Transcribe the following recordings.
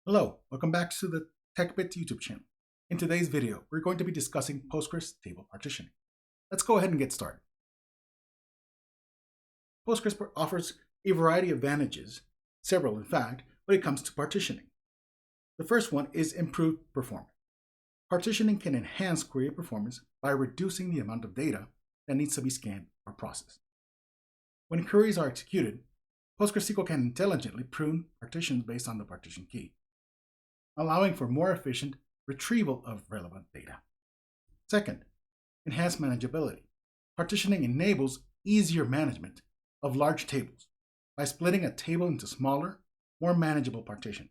Hello, welcome back to the TechBit YouTube channel. In today's video, we're going to be discussing Postgres Table Partitioning. Let's go ahead and get started. Postgres offers a variety of advantages, several in fact, when it comes to partitioning. The first one is improved performance. Partitioning can enhance query performance by reducing the amount of data that needs to be scanned or processed. When queries are executed, PostgreSQL can intelligently prune partitions based on the partition key, allowing for more efficient retrieval of relevant data. Second, enhanced manageability. Partitioning enables easier management of large tables by splitting a table into smaller, more manageable partitions.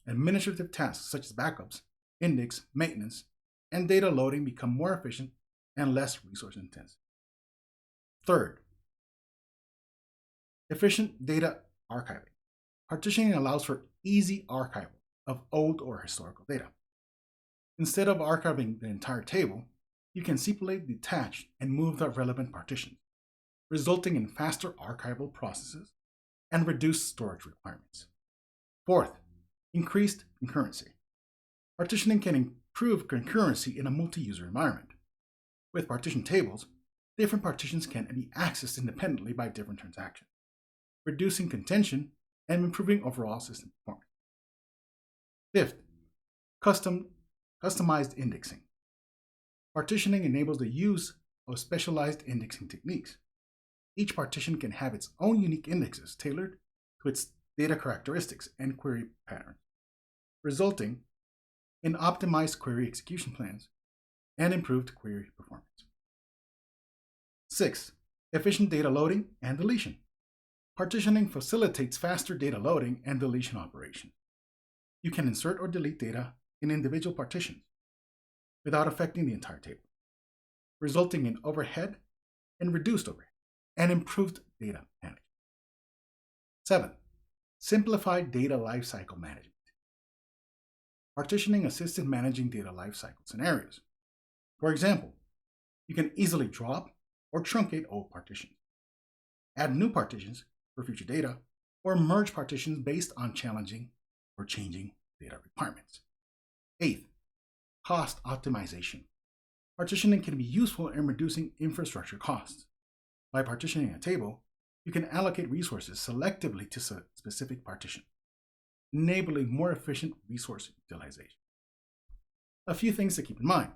Administrative tasks such as backups, index, maintenance, and data loading become more efficient and less resource intensive. Third, efficient data archiving. Partitioning allows for easy archival of old or historical data. Instead of archiving the entire table, you can simply detach and move the relevant partitions, resulting in faster archival processes and reduced storage requirements. Fourth, increased concurrency. Partitioning can improve concurrency in a multi-user environment. With partition tables, different partitions can be accessed independently by different transactions, reducing contention and improving overall system performance. Fifth, customized indexing. Partitioning enables the use of specialized indexing techniques. Each partition can have its own unique indexes tailored to its data characteristics and query patterns, resulting in optimized query execution plans and improved query performance. Sixth, efficient data loading and deletion. Partitioning facilitates faster data loading and deletion operations. You can insert or delete data in individual partitions without affecting the entire table, resulting in overhead and reduced overhead and improved data management. 7. Simplified data lifecycle management. Partitioning assists in managing data lifecycle scenarios. For example, you can easily drop or truncate old partitions, add new partitions for future data, or merge partitions based on challenging or changing data requirements. 8th, cost optimization. Partitioning can be useful in reducing infrastructure costs. By partitioning a table, you can allocate resources selectively to specific partitions, enabling more efficient resource utilization. A few things to keep in mind.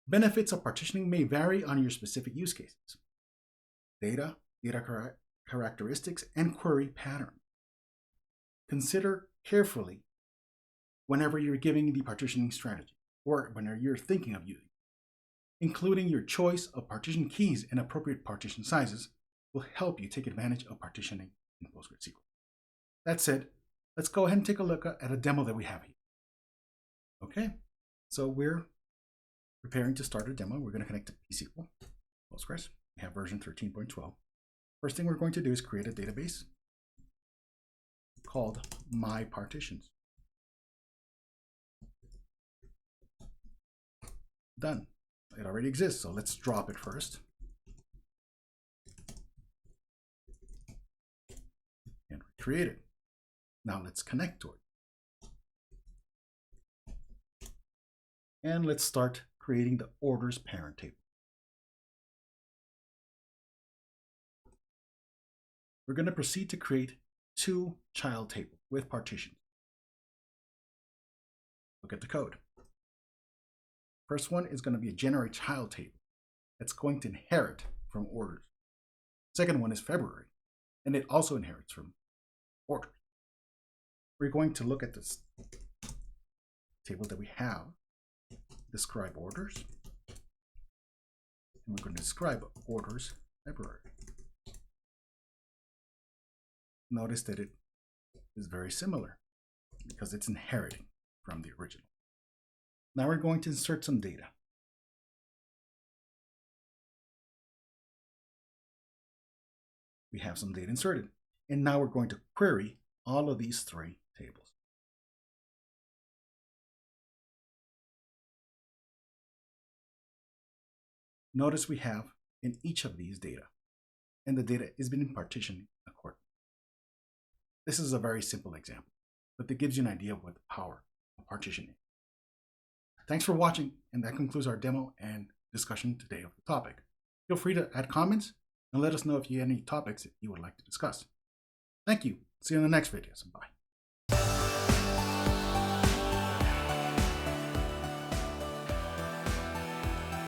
Benefits of partitioning may vary on your specific use cases. Data characteristics, and query pattern. Consider carefully whenever you're giving the partitioning strategy or whenever you're thinking of using. Including your choice of partition keys and appropriate partition sizes will help you take advantage of partitioning in PostgreSQL. That said, let's go ahead and take a look at a demo that we have here. Okay, so we're preparing to start a demo. We're going to connect to psql, Postgres. We have version 13.12. First thing we're going to do is create a database called My Partitions. Done. It already exists, so let's drop it first. And recreate it. Now let's connect to it. And let's start creating the orders parent table. We're going to proceed to create 2 child tables with partitions. Look at the code. First one is going to be a generate child table that's going to inherit from orders. Second one is February, and it also inherits from orders. We're going to look at this table that we have, describe orders, and we're going to describe orders February. Notice that it is very similar because it's inheriting from the original. Now we're going to insert some data. We have some data inserted, and now we're going to query all of these 3 tables. Notice we have in each of these data, and the data is being partitioned accordingly. This is a very simple example, but it gives you an idea of what the power of partitioning is. Thanks for watching, and that concludes our demo and discussion today of the topic. Feel free to add comments and let us know if you have any topics that you would like to discuss. Thank you. See you in the next videos, and bye.